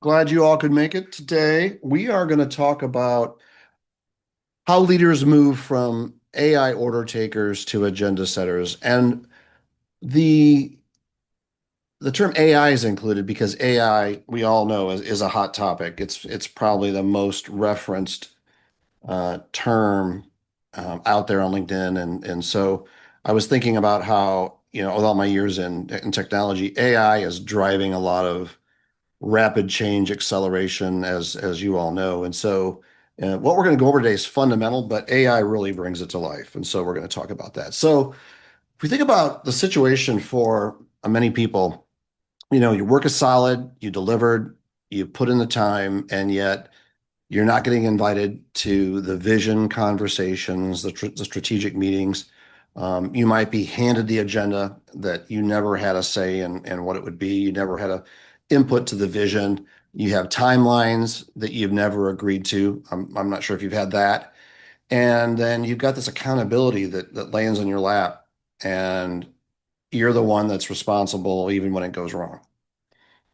Glad you all could make it today. We are going to talk about how leaders move from AI order takers to agenda setters. And the the term AI is included because AI, we all know, is a hot topic. It's probably the most referenced term out there on LinkedIn. And so I was thinking about how, with all my years in technology, AI is driving a lot of rapid change acceleration, as you all know. And so, what we're going to go over today is fundamental, but AI really brings it to life. And so, we're going to talk about that. So, if we think about the situation for many people, your work is solid, you delivered, you put in the time, and yet you're not getting invited to the vision conversations, the strategic meetings. You might be handed the agenda that you never had a say in what it would be. You never had a input to the vision. You have timelines that you've never agreed to. I'm not sure if you've had that. And then you've got this accountability that lands on your lap, and you're the one that's responsible even when it goes wrong.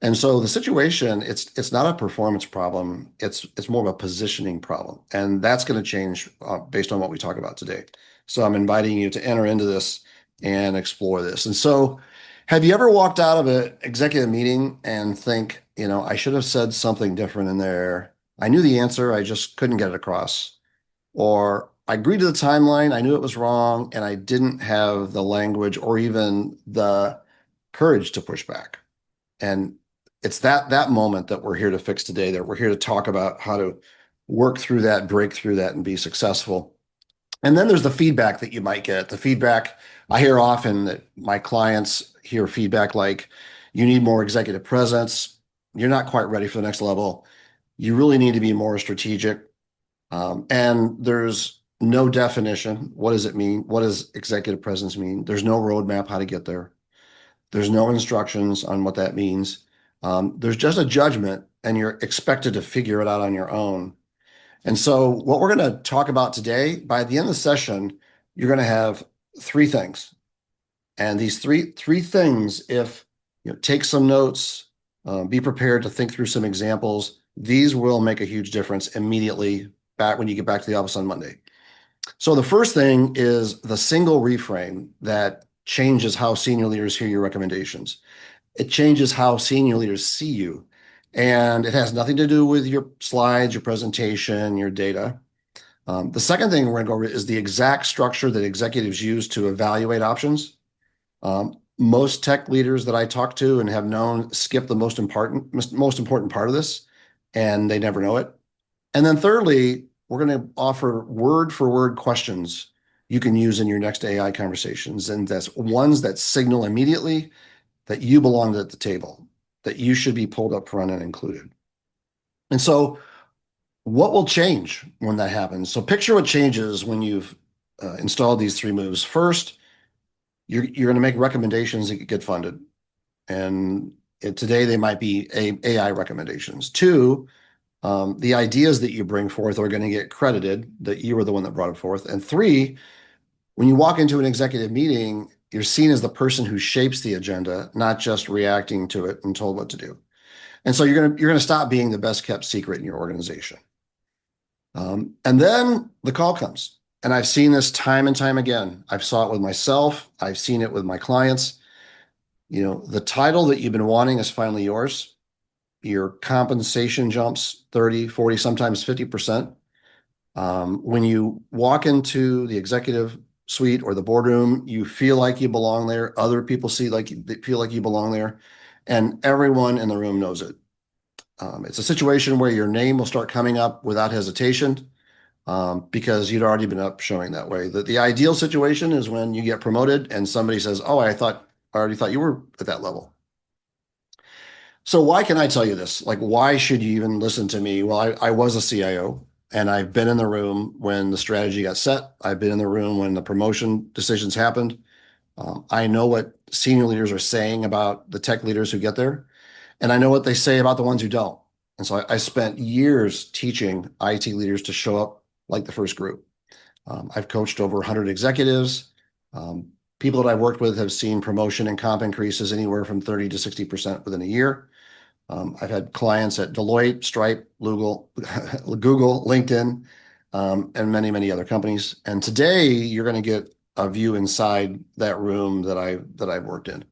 And so the situation, it's not a performance problem. It's more of a positioning problem, and that's going to change based on what we talk about today. So I'm inviting you to enter into this and explore this. And so, have you ever walked out of an executive meeting and think, I should have said something different in there. I knew the answer, I just couldn't get it across. Or I agreed to the timeline, I knew it was wrong, and I didn't have the language or even the courage to push back. And it's that moment that we're here to fix today, that we're here to talk about how to work through that, break through that, and be successful. And then there's the feedback that you might get. The feedback I hear often that my clients hear feedback like, you need more executive presence. You're not quite ready for the next level. You really need to be more strategic. And there's no definition. What does it mean? What does executive presence mean? There's no roadmap how to get there. There's no instructions on what that means. There's just a judgment, and you're expected to figure it out on your own. And so, what we're going to talk about today, by the end of the session, you're going to have three things. And these three things, if take some notes, be prepared to think through some examples. These will make a huge difference immediately back when you get back to the office on Monday. So the first thing is the single reframe that changes how senior leaders hear your recommendations. It changes how senior leaders see you. And it has nothing to do with your slides, your presentation, your data. The second thing we're going to go over is the exact structure that executives use to evaluate options. Most tech leaders that I talk to and have known skip the most important part of this, and they never know it. And then thirdly, we're going to offer word for word questions you can use in your next AI conversations. And that's ones that signal immediately that you belong at the table, that you should be pulled up front and included. And so, what will change when that happens? So, picture what changes when you've installed these three moves. First, you're going to make recommendations that get funded. And today they might be AI recommendations. Two, the ideas that you bring forth are going to get credited that you were the one that brought it forth. And three, when you walk into an executive meeting, you're seen as the person who shapes the agenda, not just reacting to it and told what to do. And so you're gonna stop being the best kept secret in your organization. And then the call comes. And I've seen this time and time again. I've saw it with myself. I've seen it with my clients. The title that you've been wanting is finally yours. Your compensation jumps 30, 40, sometimes 50%. When you walk into the executive suite or the boardroom, you feel like you belong there. Other people feel like you belong there, and everyone in the room knows it. It's a situation where your name will start coming up without hesitation because you'd already been up showing that way. The ideal situation is when you get promoted and somebody says, "Oh, I already thought you were at that level." So why can I tell you this? Like, why should you even listen to me? Well, I was a CIO, and I've been in the room when the strategy got set. I've been in the room when the promotion decisions happened. I know what senior leaders are saying about the tech leaders who get there, and I know what they say about the ones who don't. And so I spent years teaching IT leaders to show up like the first group. I've coached over 100 executives. People that I've worked with have seen promotion and comp increases anywhere from 30 to 60% within a year. I've had clients at Deloitte, Stripe, Google, Google, LinkedIn, and many, many other companies. And today you're going to get a view inside that room that I've worked in.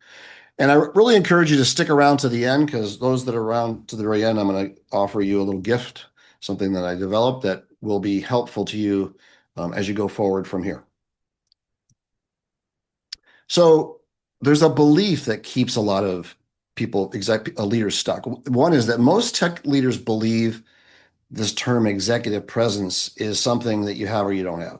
And I really encourage you to stick around to the end because those that are around to the very end, I'm going to offer you a little gift, something that I developed that will be helpful to you as you go forward from here. So there's a belief that keeps a lot of leaders stuck. One is that most tech leaders believe this term executive presence is something that you have or you don't have.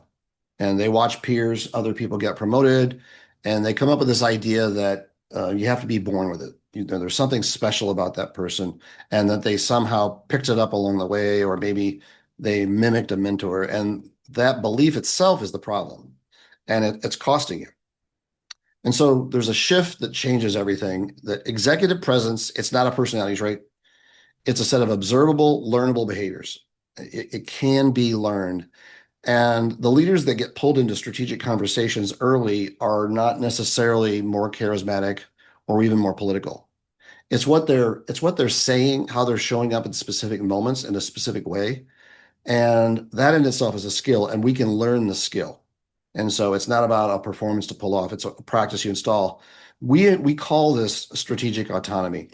And they watch peers, other people get promoted, and they come up with this idea that you have to be born with it. There's something special about that person, and that they somehow picked it up along the way, or maybe they mimicked a mentor. And that belief itself is the problem, and it's costing you. And so there's a shift that changes everything. That executive presence, it's not a personality trait. It's a set of observable, learnable behaviors. It can be learned. And the leaders that get pulled into strategic conversations early are not necessarily more charismatic or even more political. It's what they're saying, how they're showing up in specific moments in a specific way. And that in itself is a skill, and we can learn the skill. And so it's not about a performance to pull off, it's a practice you install. We call this strategic autonomy.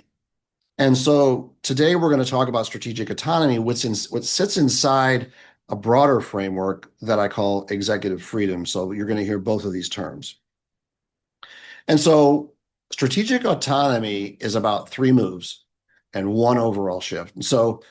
And so today we're going to talk about strategic autonomy, what sits inside a broader framework that I call executive freedom. So you're going to hear both of these terms. And so strategic autonomy is about three moves and one overall shift. And so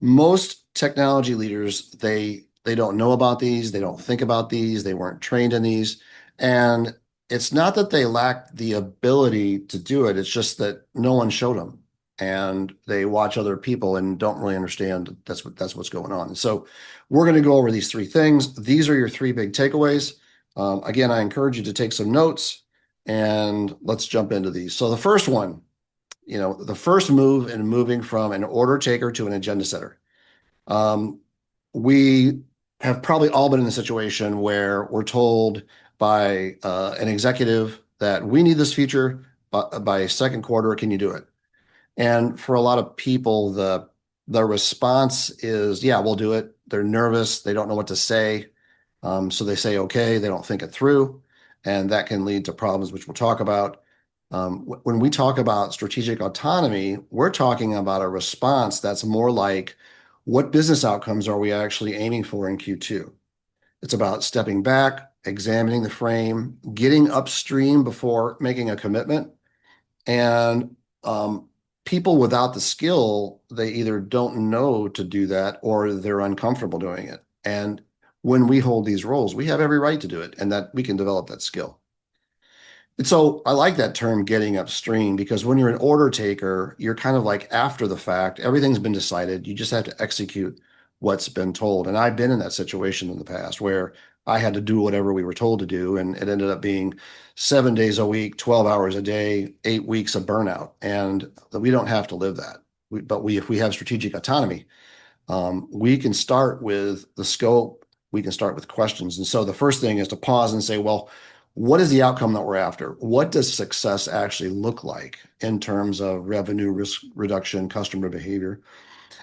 most technology leaders, they don't know about these, they don't think about these, they weren't trained in these. And it's not that they lack the ability to do it, it's just that no one showed them. And they watch other people and don't really understand that's what's going on. And so we're going to go over these three things. These are your three big takeaways. Again, I encourage you to take some notes and let's jump into these. So the first one, the first move in moving from an order taker to an agenda setter. We have probably all been in a situation where we're told by an executive that we need this feature by second quarter. Can you do it? And for a lot of people, the response is, yeah, we'll do it. They're nervous. They don't know what to say. So they say, okay, they don't think it through. And that can lead to problems, which we'll talk about. When we talk about strategic autonomy, we're talking about a response that's more like, what business outcomes are we actually aiming for in Q2? It's about stepping back, examining the frame, getting upstream before making a commitment. And people without the skill, they either don't know to do that or they're uncomfortable doing it. And when we hold these roles, we have every right to do it and that we can develop that skill. And so I like that term getting upstream because when you're an order taker, you're kind of like after the fact, everything's been decided. You just have to execute what's been told. And I've been in that situation in the past where I had to do whatever we were told to do. And it ended up being 7 days a week, 12 hours a day, 8 weeks of burnout. And we don't have to live that. If we have strategic autonomy, we can start with the scope, we can start with questions. And so the first thing is to pause and say, well, what is the outcome that we're after? What does success actually look like in terms of revenue, risk reduction, customer behavior?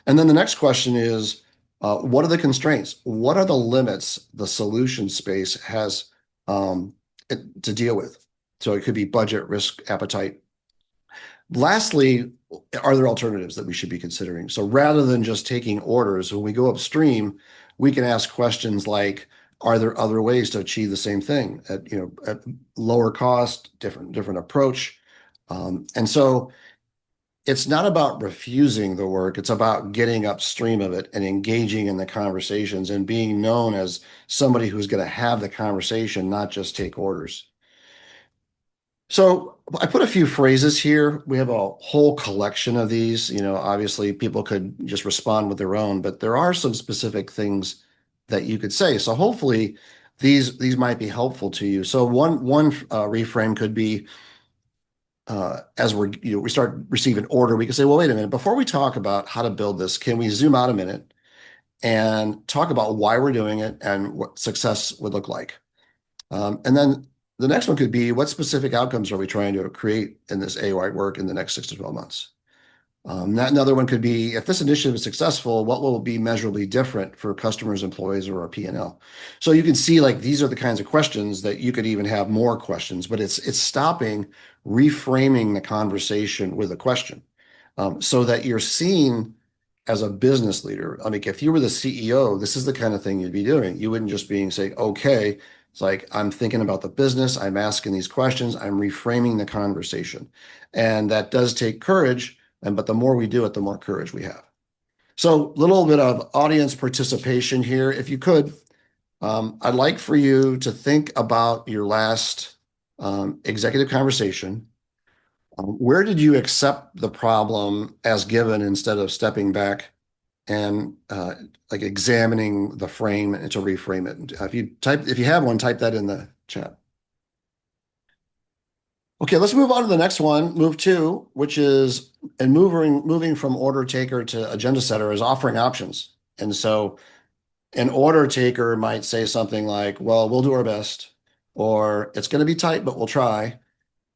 And then the next question is, what are the constraints? What are the limits the solution space has to deal with? So it could be budget, risk, appetite. Lastly, are there alternatives that we should be considering? So rather than just taking orders, when we go upstream, we can ask questions like, are there other ways to achieve the same thing at lower cost, different approach? And so it's not about refusing the work, it's about getting upstream of it and engaging in the conversations and being known as somebody who's going to have the conversation, not just take orders. So I put a few phrases here. We have a whole collection of these. Obviously people could just respond with their own, but there are some specific things that you could say. So hopefully these might be helpful to you. So one reframe could be as we start receiving order, we can say, well, wait a minute, before we talk about how to build this, can we zoom out a minute and talk about why we're doing it and what success would look like? And then the next one could be, what specific outcomes are we trying to create in this AOI work in the next 6 to 12 months? Another one could be, if this initiative is successful, what will be measurably different for customers, employees, or our P&L? So you can see like these are the kinds of questions that you could even have more questions, but it's stopping, reframing the conversation with a question, so that you're seen as a business leader. I mean, if you were the CEO, this is the kind of thing you'd be doing. You wouldn't just be saying, okay, it's like, I'm thinking about the business, I'm asking these questions, I'm reframing the conversation. And that does take courage. But the more we do it, the more courage we have. So a little bit of audience participation here. If you could, I'd like for you to think about your last executive conversation. Where did you accept the problem as given instead of stepping back and like examining the frame and to reframe it? If you have one, type that in the chat. Okay, let's move on to the next one, move two, which is and moving from order taker to agenda setter is offering options. And so an order taker might say something like, well, we'll do our best, or it's going to be tight, but we'll try.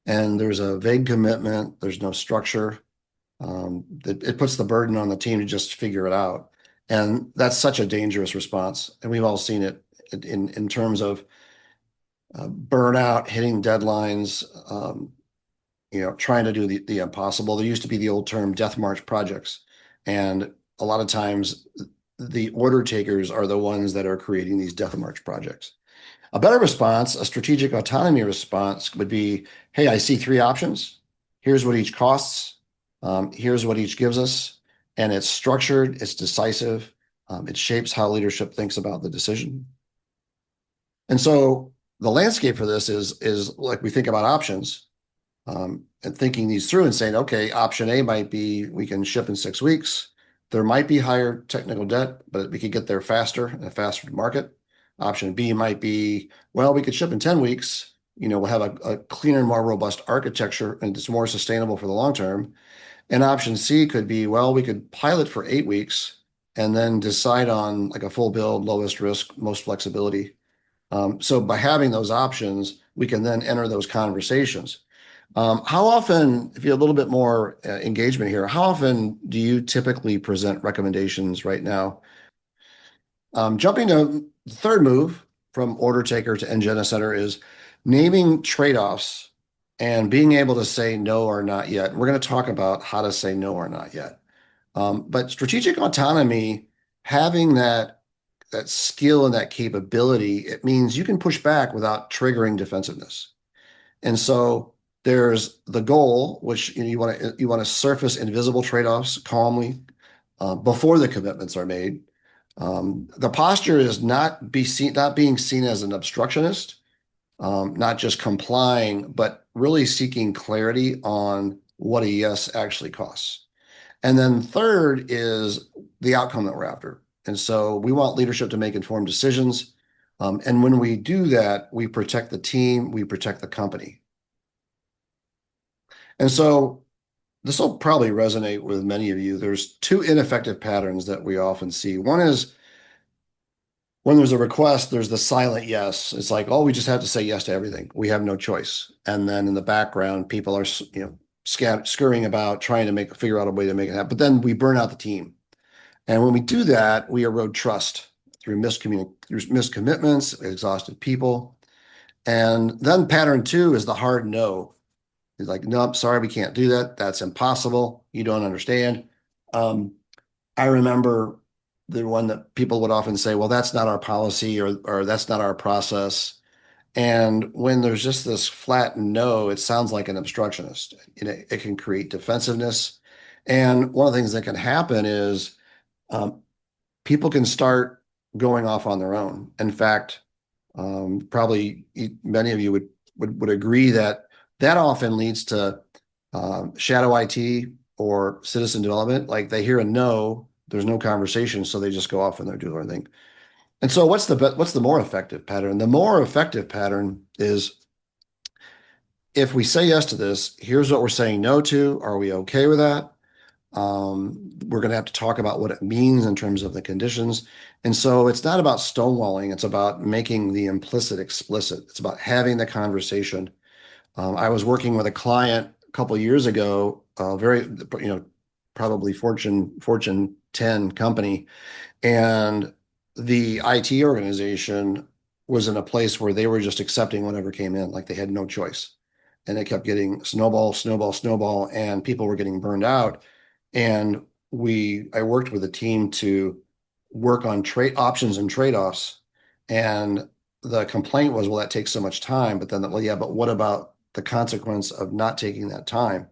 And there's a vague commitment, there's no structure. It puts the burden on the team to just figure it out. And that's such a dangerous response. And we've all seen it in terms of burnout, hitting deadlines, trying to do the impossible. There used to be the old term death march projects. And a lot of times the order takers are the ones that are creating these death march projects. A better response, a strategic autonomy response would be, hey, I see three options. Here's what each costs. Here's what each gives us. And it's structured, it's decisive. It shapes how leadership thinks about the decision. And so the landscape for this is like we think about options, and thinking these through and saying, okay, option A might be we can ship in 6 weeks. There might be higher technical debt, but we could get there faster in a faster market. Option B might be, well, we could ship in 10 weeks. We'll have a cleaner, more robust architecture and it's more sustainable for the long term. And option C could be, well, we could pilot for 8 weeks and then decide on like a full build, lowest risk, most flexibility. So by having those options, we can then enter those conversations. How often, if you have a little bit more engagement here, how often do you typically present recommendations right now? Jumping to the third move from order taker to agenda setter is naming trade-offs and being able to say no or not yet. We're going to talk about how to say no or not yet. But strategic autonomy, having that skill and that capability, it means you can push back without triggering defensiveness. And so there's the goal, which you want to surface invisible trade-offs calmly before the commitments are made. The posture is not being seen as an obstructionist, not just complying, but really seeking clarity on what a yes actually costs. And then third is the outcome that we're after. And so we want leadership to make informed decisions. And when we do that, we protect the team, we protect the company. And so this will probably resonate with many of you. There's two ineffective patterns that we often see. One is when there's a request, there's the silent yes. It's like, oh, we just have to say yes to everything. We have no choice. And then in the background, people are, scurrying about trying to figure out a way to make it happen. But then we burn out the team. And when we do that, we erode trust through miscommitments, exhausted people. And then pattern two is the hard no. He's like, nope, sorry, we can't do that. That's impossible. You don't understand. I remember the one that people would often say, well, that's not our policy or that's not our process. And when there's just this flat no, it sounds like an obstructionist. It can create defensiveness. And one of the things that can happen is people can start going off on their own. In fact, probably many of you would agree that often leads to shadow IT or citizen development. Like they hear a no, there's no conversation, so they just go off and they're doing their thing. And so what's the more effective pattern? The more effective pattern is if we say yes to this, here's what we're saying no to. Are we okay with that? We're going to have to talk about what it means in terms of the conditions. And so it's not about stonewalling. It's about making the implicit explicit. It's about having the conversation. I was working with a client a couple of years ago, very, probably Fortune 10 company, and the IT organization was in a place where they were just accepting whatever came in, like they had no choice. And it kept getting snowball, snowball, snowball, and people were getting burned out. And I worked with a team to work on trade options and trade-offs. And the complaint was, well, that takes so much time. But then, well, yeah, but what about the consequence of not taking that time?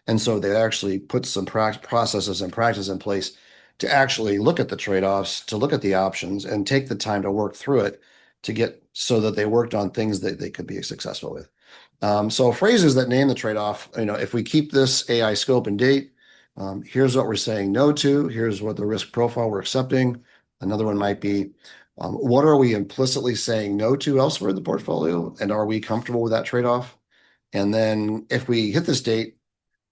And so they actually put some processes and practice in place to actually look at the trade-offs, to look at the options, and take the time to work through it to get so that they worked on things that they could be successful with. So phrases that name the trade-off, if we keep this AI scope and date, here's what we're saying no to, here's what the risk profile we're accepting. Another one might be, what are we implicitly saying no to elsewhere in the portfolio, and are we comfortable with that trade-off? And then if we hit this date,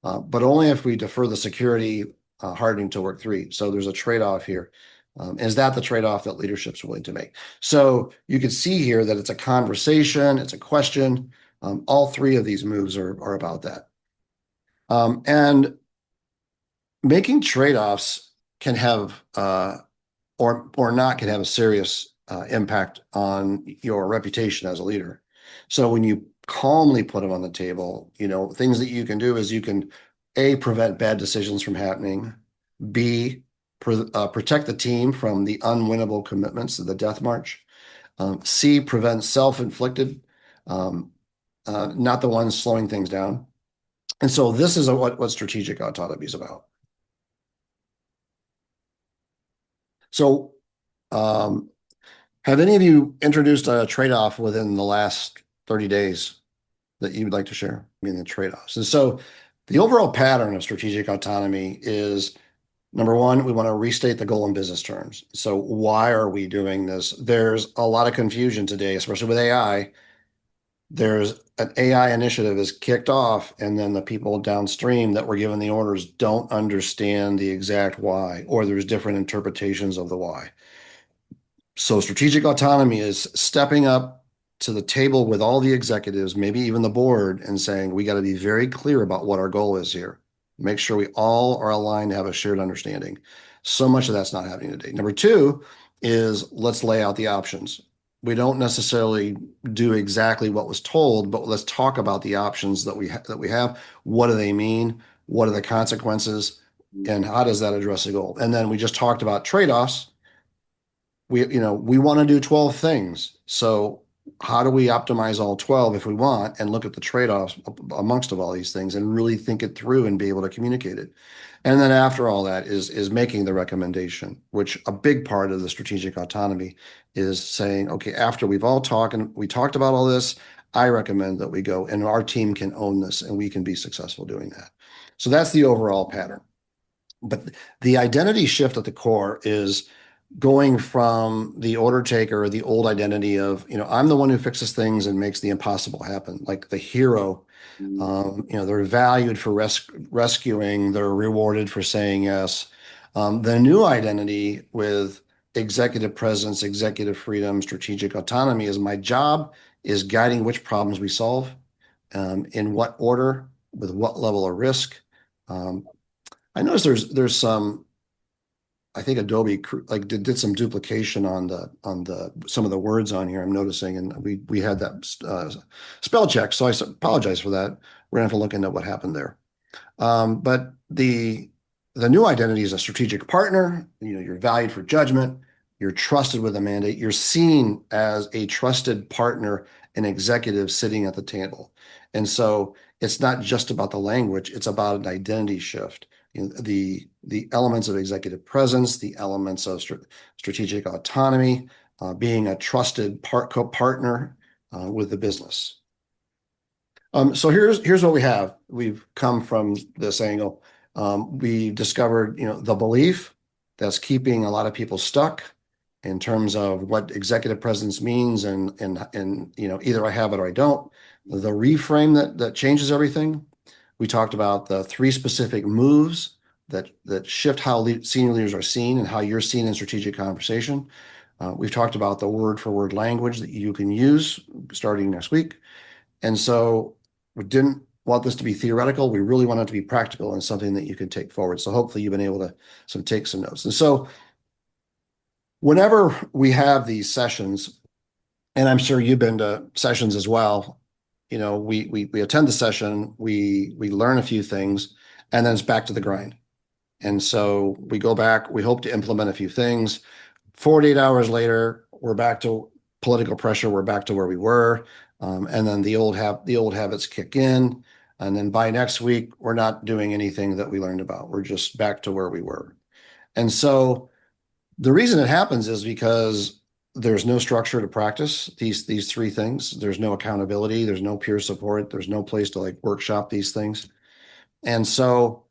but only if we defer the security hardening till work three. So there's a trade-off here. Is that the trade-off that leadership's willing to make? So you can see here that it's a conversation, it's a question. All three of these moves are about that. And making trade-offs can have or not can have a serious impact on your reputation as a leader. So when you calmly put them on the table, things that you can do is you can A, prevent bad decisions from happening, B, protect the team from the unwinnable commitments of the death march, C, prevent self-inflicted, not the ones slowing things down. And so this is what strategic autonomy is about. So um, have any of you introduced a trade-off within the last 30 days that you would like to share? I mean, the trade-offs. And so the overall pattern of strategic autonomy is, number one, we want to restate the goal in business terms. So why are we doing this? There's a lot of confusion today, especially with AI. There's an AI initiative is kicked off, and then the people downstream that were given the orders don't understand the exact why, or there's different interpretations of the why. So strategic autonomy is stepping up to the table with all the executives, maybe even the board, and saying, we got to be very clear about what our goal is here. Make sure we all are aligned to have a shared understanding. So much of that's not happening today. Number two is let's lay out the options. We don't necessarily do exactly what was told, but let's talk about the options that we have. What do they mean? What are the consequences? And how does that address the goal? And then we just talked about trade-offs. We want to do 12 things. So how do we optimize all 12 if we want, and look at the trade-offs amongst of all these things and really think it through and be able to communicate it? And then after all that is making the recommendation, which a big part of the strategic autonomy is saying, okay, after we've all talked and we talked about all this, I recommend that we go and our team can own this and we can be successful doing that. So that's the overall pattern. But the identity shift at the core is going from the order taker, the old identity of, I'm the one who fixes things and makes the impossible happen, like the hero. They're valued for rescuing, they're rewarded for saying yes. The new identity with executive presence, executive freedom, strategic autonomy is my job is guiding which problems we solve, in what order, with what level of risk. I noticed there's some, I think Adobe like did some duplication on the some of the words on here. I'm noticing, and we had that spell check, so I apologize for that. We're gonna have to look into what happened there. But the new identity is a strategic partner. You're valued for judgment. You're trusted with a mandate. You're seen as a trusted partner, an executive sitting at the table. And so it's not just about the language; it's about an identity shift. The elements of executive presence, the elements of strategic autonomy, being a trusted partner with the business. So here's what we have. We've come from this angle. We discovered, the belief that's keeping a lot of people stuck in terms of what executive presence means, and either I have it or I don't. The reframe that changes everything. We talked about the three specific moves that shift how senior leaders are seen and how you're seen in strategic conversation. We've talked about the word for word language that you can use starting next week. And so we didn't want this to be theoretical. We really want it to be practical and something that you can take forward. So hopefully you've been able to take some notes. And so whenever we have these sessions, and I'm sure you've been to sessions as well, we attend the session, we learn a few things, and then it's back to the grind. And so we go back, we hope to implement a few things. 48 hours later, we're back to political pressure, we're back to where we were. And then the old habits kick in. And then by next week, we're not doing anything that we learned about. We're just back to where we were. And so the reason it happens is because there's no structure to practice these three things. There's no accountability, there's no peer support, there's no place to like workshop these things. And so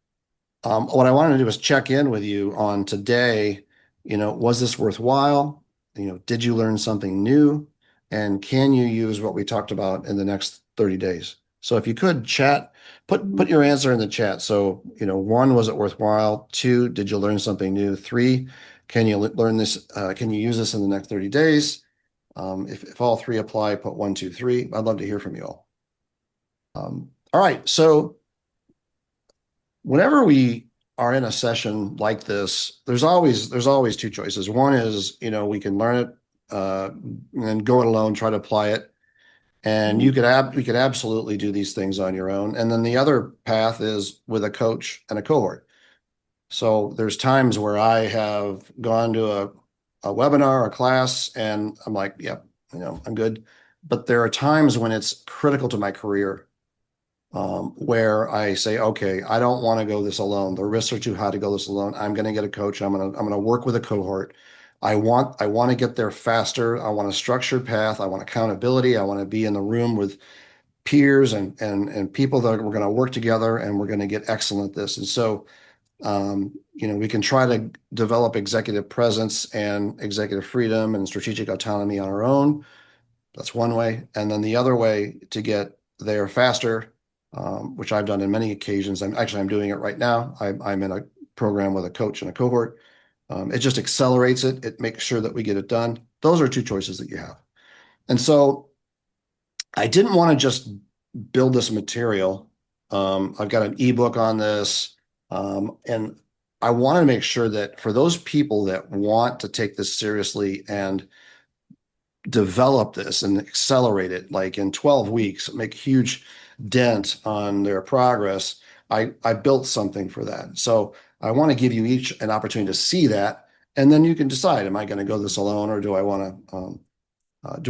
what I wanted to do is check in with you on today. Was this worthwhile? Did you learn something new? And can you use what we talked about in the next 30 days? So if you could chat, put your answer in the chat. So, one, was it worthwhile? Two, did you learn something new? Three, can you learn this? Can you use this in the next 30 days? If all three apply, put one, two, three. I'd love to hear from you all. All right. So whenever we are in a session like this, there's always two choices. One is, we can learn it and go it alone, try to apply it. And you could absolutely do these things on your own. And then the other path is with a coach and a cohort. So there's times where I have gone to a webinar, a class, and I'm like, yep, I'm good. But there are times when it's critical to my career, where I say, okay, I don't want to go this alone. The risks are too high to go this alone. I'm going to get a coach. I'm going to work with a cohort. I want to get there faster. I want a structured path. I want accountability. I want to be in the room with peers and people that we're going to work together and we're going to get excellent at this. And so, we can try to develop executive presence and executive freedom and strategic autonomy on our own. That's one way. And then the other way to get there faster, which I've done in many occasions. I'm doing it right now. I'm in a program with a coach and a cohort. It just accelerates it. It makes sure that we get it done. Those are two choices that you have. And so I didn't want to just build this material. I've got an ebook on this. And I want to make sure that for those people that want to take this seriously and develop this and accelerate it, like in 12 weeks, make a huge dent on their progress, I built something for that. So I want to give you each an opportunity to see that, and then you can decide, am I going to go this alone, or do I want to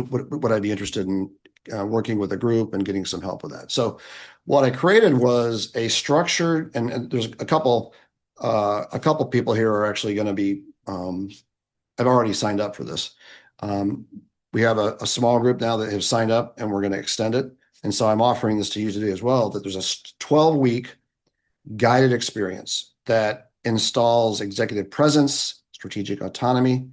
would I be interested in working with a group and getting some help with that? So what I created was a structured, and there's a couple people here are actually going to be, I've already signed up for this. We have a small group now that have signed up, and we're going to extend it. And so I'm offering this to you today as well, that there's a 12-week guided experience that installs executive presence, strategic autonomy,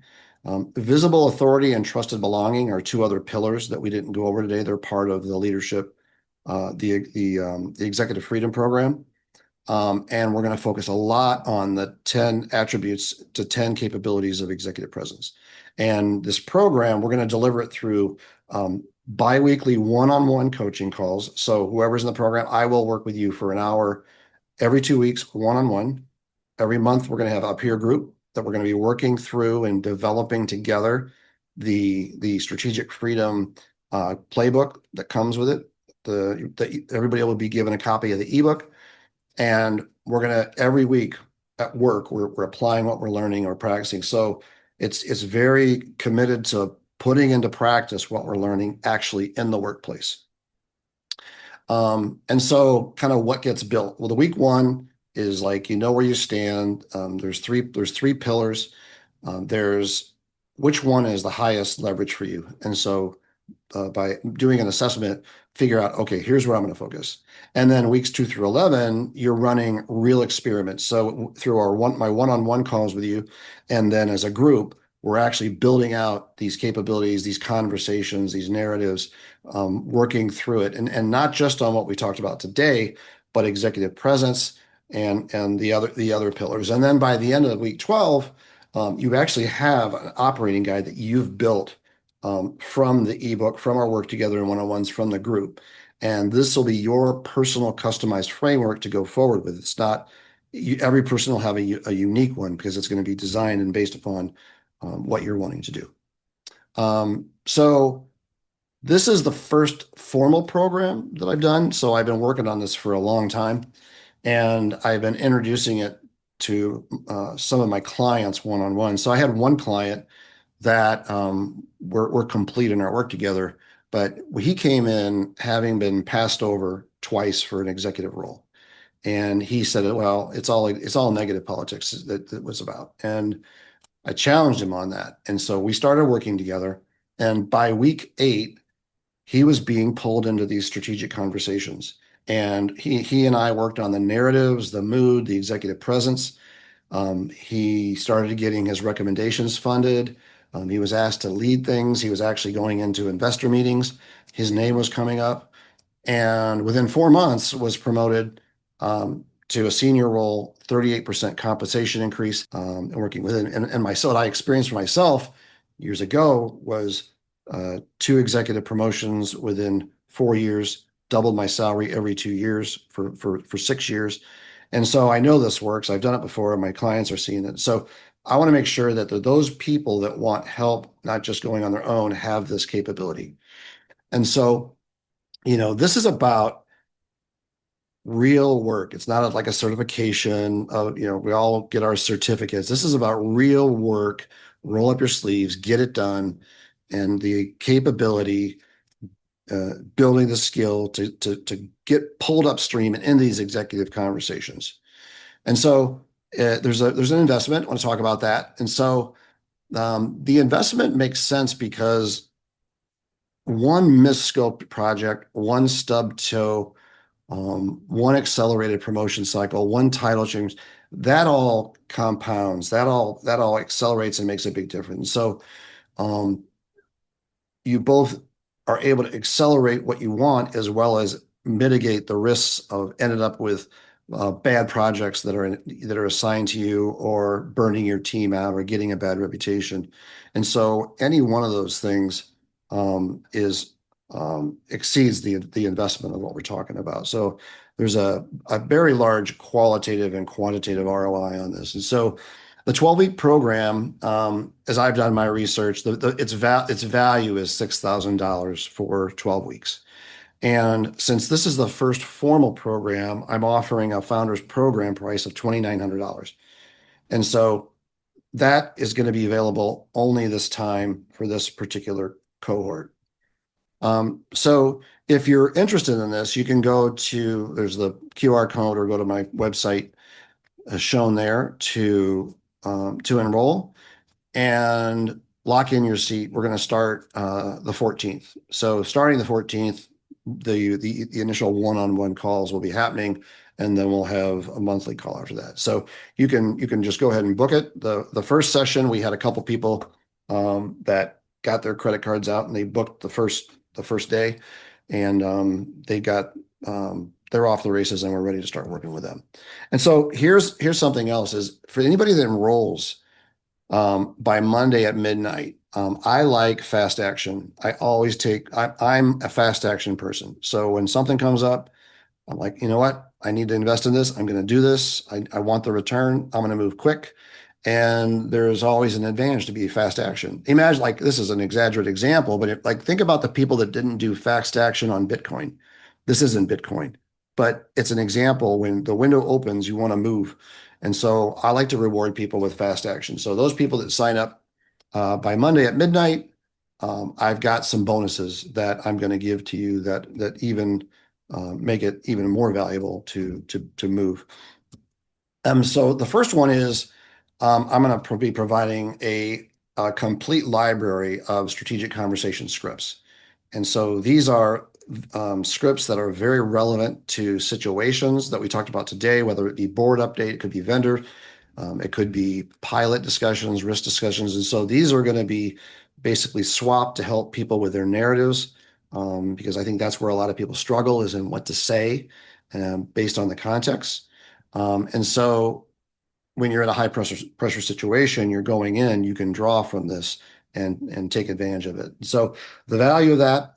visible authority, and trusted belonging are two other pillars that we didn't go over today. They're part of the leadership, the executive freedom program. And we're going to focus a lot on the 10 attributes to 10 capabilities of executive presence. And this program, we're going to deliver it through biweekly one-on-one coaching calls. So whoever's in the program, I will work with you for an hour every 2 weeks, one-on-one. Every month, we're going to have a peer group that we're going to be working through and developing together the strategic freedom playbook that comes with it. Everybody will be given a copy of the ebook. And we're going to, every week at work, we're applying what we're learning or practicing. So it's very committed to putting into practice what we're learning actually in the workplace. And so kind of what gets built. Well, the week one is like, where you stand. There's three pillars. There's which one is the highest leverage for you. And so by doing an assessment, figure out, okay, here's where I'm going to focus. And then weeks 2 through 11, you're running real experiments. So through my one-on-one calls with you, and then as a group, we're actually building out these capabilities, these conversations, these narratives, working through it, and not just on what we talked about today, but executive presence and the other pillars. And then by the end of week 12, you actually have an operating guide that you've built from the ebook, from our work together in one-on-ones, from the group. And this will be your personal customized framework to go forward with. It's not every person will have a unique one because it's going to be designed and based upon what you're wanting to do. So this is the first formal program that I've done. So I've been working on this for a long time, and I've been introducing it to some of my clients one-on-one. So I had one client that we're complete in our work together, but he came in having been passed over twice for an executive role. And he said, well, it's all negative politics that was about. And I challenged him on that. And so we started working together. And by week 8, he was being pulled into these strategic conversations. And he and I worked on the narratives, the mood, the executive presence. He started getting his recommendations funded. He was asked to lead things. He was actually going into investor meetings. His name was coming up, and within 4 months was promoted to a senior role, 38% compensation increase, and working with it. And myself, what I experienced for myself years ago was 2 executive promotions within 4 years, doubled my salary every 2 years for 6 years. And so I know this works. I've done it before, and my clients are seeing it. So I want to make sure that those people that want help, not just going on their own, have this capability. And so, this is about real work. It's not like a certification of, we all get our certificates. This is about real work. Roll up your sleeves, get it done, and the capability, building the skill to get pulled upstream and in these executive conversations. And so there's an investment. I want to talk about that. And so the investment makes sense because one misscoped project, one stub toe, one accelerated promotion cycle, one title change, that all compounds, that all accelerates and makes a big difference. So um, you both are able to accelerate what you want as well as mitigate the risks of ended up with bad projects that are assigned to you, or burning your team out, or getting a bad reputation. And so any one of those things is exceeds the investment of what we're talking about. So there's a very large qualitative and quantitative ROI on this. And so the 12-week program, as I've done my research, its value is $6,000 for 12 weeks. And since this is the first formal program, I'm offering a founder's program price of $2,900. And so that is going to be available only this time for this particular cohort. So if you're interested in this, you can there's the QR code, or go to my website shown there to enroll and lock in your seat. We're going to start the 14th. So starting the 14th, the initial one-on-one calls will be happening, and then we'll have a monthly call after that. So you can just go ahead and book it. The first session, we had a couple people that got their credit cards out, and they booked the first day, and they're off the races, and we're ready to start working with them. And so here's something else: is for anybody that enrolls by Monday at midnight. I like fast action. I'm a fast action person. So when something comes up, I'm like, you know what? I need to invest in this. I'm going to do this. I want the return. I'm going to move quick. And there's always an advantage to be fast action. Imagine, like, this is an exaggerated example, but think about the people that didn't do fast action on Bitcoin. This isn't Bitcoin, but it's an example. When the window opens, you want to move. And so I like to reward people with fast action. So those people that sign up by Monday at midnight, I've got some bonuses that I'm going to give to you that even make it even more valuable to move. So the first one is I'm going to be providing a complete library of strategic conversation scripts. And so these are scripts that are very relevant to situations that we talked about today, whether it be board update, it could be vendor, it could be pilot discussions, risk discussions. And so these are going to be basically swapped to help people with their narratives, because I think that's where a lot of people struggle, is in what to say based on the context. And so when you're in a high pressure situation, you're going in, you can draw from this and take advantage of it. So the value of that,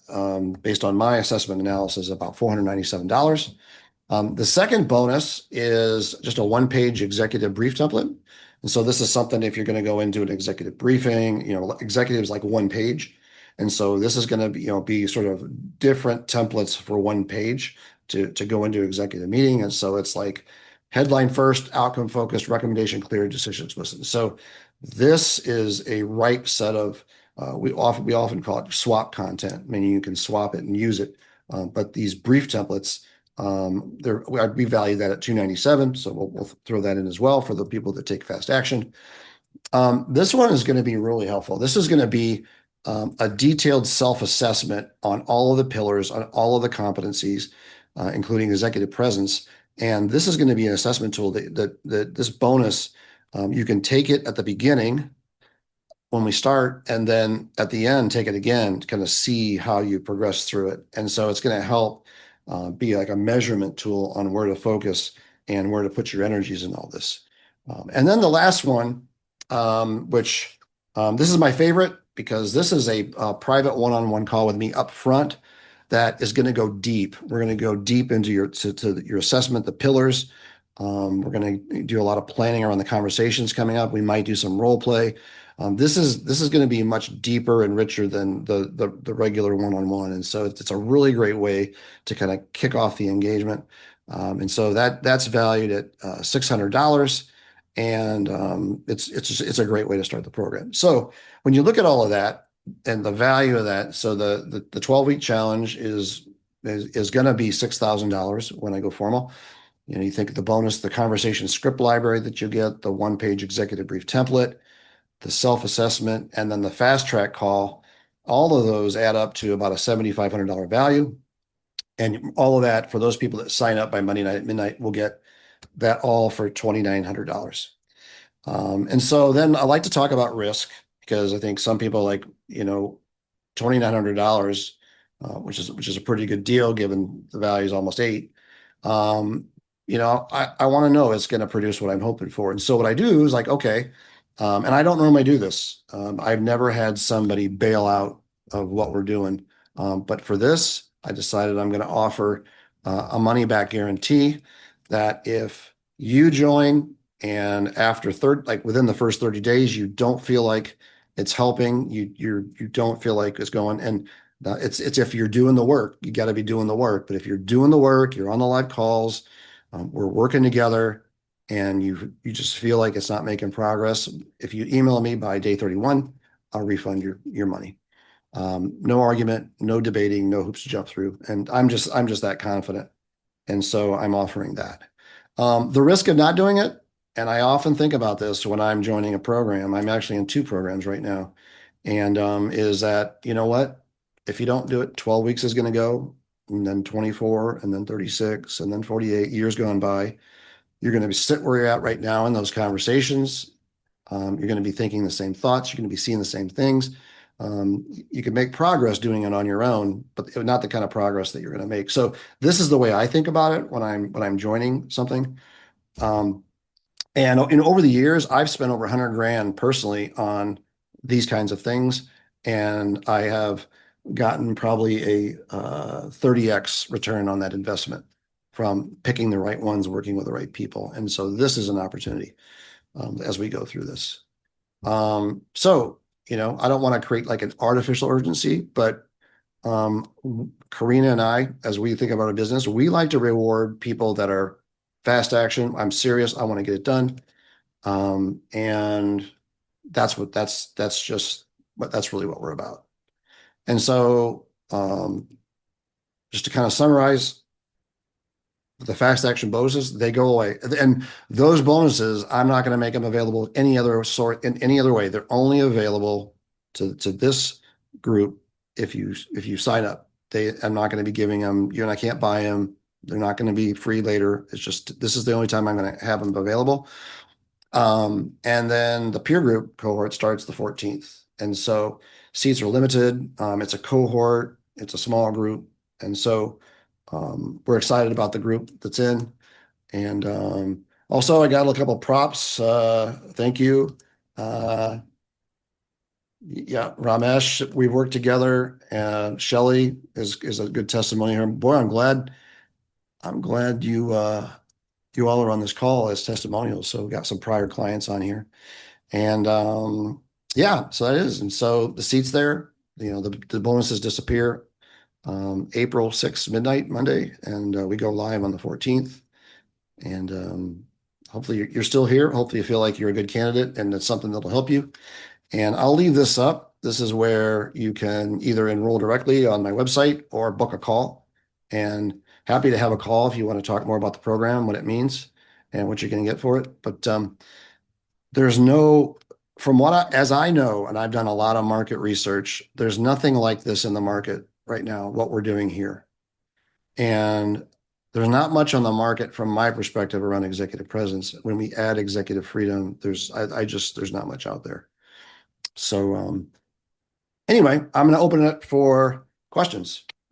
based on my assessment analysis, is about $497. The second bonus is just a one-page executive brief template. And so this is something if you're going to go into an executive briefing, executives like one page. And so this is going to be, be sort of different templates for one page to go into executive meeting. And so it's like headline first, outcome focused, recommendation clear, decision explicit. So this is a ripe set of we often call it swap content, meaning you can swap it and use it. But these brief templates, we value that at 297, so we'll throw that in as well for the people that take fast action. This one is going to be really helpful. This is going to be a detailed self-assessment on all of the pillars, on all of the competencies, including executive presence. And this is going to be an assessment tool that this bonus, you can take it at the beginning when we start, and then at the end, take it again to kind of see how you progress through it. And so it's going to help be like a measurement tool on where to focus and where to put your energies in all this. And then the last one, which this is my favorite because this is a private one-on-one call with me up front that is going to go deep. We're going to go deep into your assessment, the pillars. We're going to do a lot of planning around the conversations coming up. We might do some role play. This is going to be much deeper and richer than the regular one-on-one, and so it's a really great way to kind of kick off the engagement. And so that's valued at $600, and it's a great way to start the program. So when you look at all of that and the value of that, so the 12-week challenge is going to be $6,000 when I go formal. You think of the bonus, the conversation script library that you get, the one-page executive brief template, the self-assessment, and then the fast track call. All of those add up to about a $7,500 value. And all of that, for those people that sign up by Monday night at midnight, will get that all for $2,900. And so then I like to talk about risk because I think some people like, $2,900, which is a pretty good deal given the value is almost eight. I want to know it's going to produce what I'm hoping for. And so what I do is like, okay, and I don't normally do this. I've never had somebody bail out of what we're doing. But for this, I decided I'm going to offer a money back guarantee that if you join and after within the first 30 days, you don't feel like it's helping, you don't feel like it's going, and it's if you're doing the work, you got to be doing the work. But if you're doing the work, you're on the live calls, we're working together, and you just feel like it's not making progress, if you email me by day 31, I'll refund your money. No argument, no debating, no hoops to jump through. And I'm just that confident. And so I'm offering that. The risk of not doing it, and I often think about this when I'm joining a program, I'm actually in two programs right now, and is that, you know what? If you don't do it, 12 weeks is going to go, and then 24, and then 36, and then 48 years going by. You're going to sit where you're at right now in those conversations. You're going to be thinking the same thoughts. You're going to be seeing the same things. You can make progress doing it on your own, but not the kind of progress that you're going to make. So this is the way I think about it when I'm joining something. And over the years, I've spent over 100 grand personally on these kinds of things, and I have gotten probably a 30x return on that investment from picking the right ones, working with the right people. And so this is an opportunity as we go through this. So, I don't want to create like an artificial urgency, but Karina and I, as we think about our business, we like to reward people that are fast action. I'm serious. I want to get it done. And that's really what we're about. And so, just to kind of summarize, the fast action bonuses, they go away. And those bonuses, I'm not going to make them available any other way. They're only available to this group if you sign up. I'm not going to be giving them, and I can't buy them. They're not going to be free later. It's just, this is the only time I'm going to have them available. And then the peer group cohort starts the 14th. And so seats are limited. It's a cohort, it's a small group. And so we're excited about the group that's in. And also I got a couple props. Thank you. Yeah, Ramesh, we've worked together, and Shelley is a good testimony here. Boy, I'm glad you all are on this call as testimonials. So we got some prior clients on here. And yeah, so that is. And so the seats there, the bonuses disappear April 6th, midnight, Monday, and we go live on the 14th. And hopefully you're still here. Hopefully you feel like you're a good candidate and it's something that'll help you. And I'll leave this up. This is where you can either enroll directly on my website or book a call. And happy to have a call if you want to talk more about the program, what it means, and what you're going to get for it. But there's no, from as I know, and I've done a lot of market research, there's nothing like this in the market right now, what we're doing here. And there's not much on the market from my perspective around executive presence. When we add executive freedom, there's not much out there. So anyway, I'm going to open it up for questions.